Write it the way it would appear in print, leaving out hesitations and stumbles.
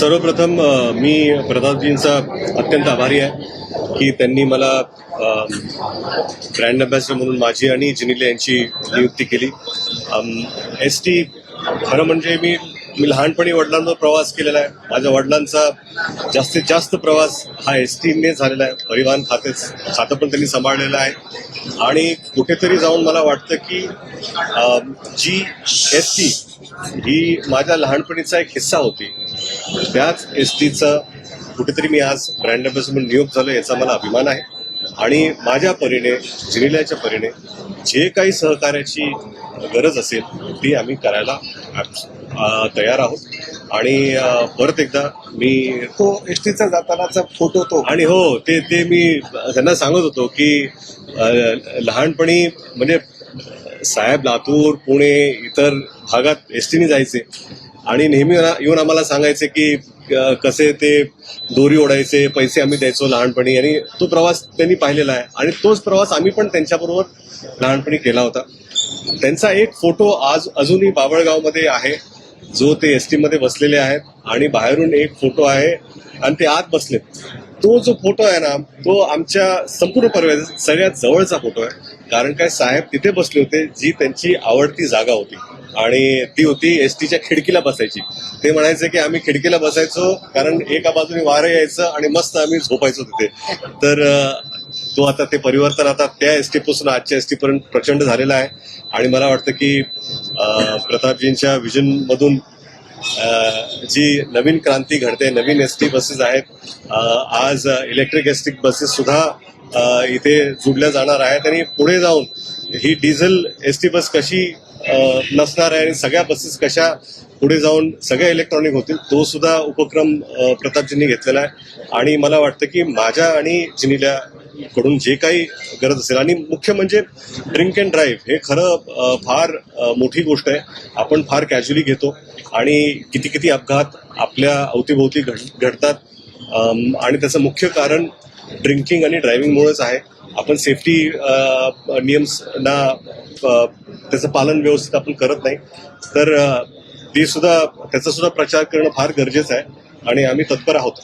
सर्वप्रथम मी प्रतापजींचा अत्यंत आभारी आहे की त्यांनी मला ब्रँड अँबॅसेडर म्हणून माझी आणि जिनिले यांची नियुक्ती केली. एसटी खरं म्हणजे मी लहानपणी वडिलांवर प्रवास केलेला आहे. माझ्या वडिलांचा जास्तीत जास्त प्रवास हा एसटीने झालेला आहे. परिवहन खातं पण त्यांनी सांभाळलेलं आहे आणि कुठेतरी जाऊन मला वाटतं की जी एसटी ही माझ्या लहानपणीचा एक हिस्सा होती, त्याच एसटीचं कुठेतरी मी आज ब्रँड अँबॅसेडर म्हणून नियुक्त झालो याचा मला अभिमान आहे. आणि माझ्या परीने, जिनिल्याच्या परीने जे काही सहकार्याची गरज असेल ती आम्ही करायला तयार आहोत. आणि परत एकदा मी तो एसटीचा जातानाचा फोटो तो आणि हो ते मी त्यांना सांगत होतो की लहानपणी म्हणजे साहेब लातूर, पुणे, इतर भागात एसटीने जायचे आणि नेहमी येऊन आम्हाला सांगायचे की कसे ते दोरी ओढायचे, पैसे आम्ही द्यायचो लहानपणी. आणि तो प्रवास त्यांनी पाहिलेला आहे आणि तोच प्रवास आम्ही पण त्यांच्याबरोबर लहानपणी केला होता. त्यांचा एक फोटो अजूनही बाभळगावमध्ये आहे, जो ते एसटी मध्ये बसलेले आहेत आणि बाहेरून एक फोटो आहे आणि ते आत बसलेत. तो जो फोटो आहे ना, तो आमच्या संपूर्ण परिवाराचा सगळ्यात जवळचा फोटो आहे. कारण काय, साहेब तिथे बसले होते जी त्यांची आवडती जागा होती आणि ती होती एसटीच्या खिडकीला बसायची. ते म्हणायचे की आम्ही खिडकीला बसायचो कारण एका बाजूने वारं यायचं आणि मस्त आम्ही झोपायचो तिथे. तर तो आता ते परिवर्तन आता त्या एसटी पासून आजच्या एसटी पर्यंत प्रचंड झालेला आहे. आणि मला वाटतं की प्रतापजींच्या विजन मधून जी नवीन क्रांती घडते, नवीन एसटी बसेस आहेत, आज इलेक्ट्रिक एसटी बसेस सुद्धा इथे जुडल्या जाणार आहेत आणि पुढे जाऊन ही डिझेल एसटी बस कशी नसणार आहे आणि सगळ्या बसेस कशा पुढे जाऊन सगळ्या इलेक्ट्रॉनिक होतील, तो सुद्धा उपक्रम प्रतापजींनी घेतलेला आहे. आणि मला वाटतं की माझ्या आणि जिनिल्या कडून जे काही गरज असेल, आणि मुख्य म्हणजे ड्रिंक अँड ड्राईव्ह हे खरं फार मोठी गोष्ट आहे. आपण फार कॅज्युअली घेतो आणि किती अपघात आपल्या अवतीभोवती घडतात आणि त्याचं मुख्य कारण ड्रिंकिंग आणि ड्रायव्हिंगमुळेच आहे. आपण सेफ्टी नियमना त्याचं पालन व्यवस्थित आपण करत नाही. तर त्याचा सुद्धा प्रचार करणं फार गरजेचं आहे आणि आम्ही तत्पर आहोत.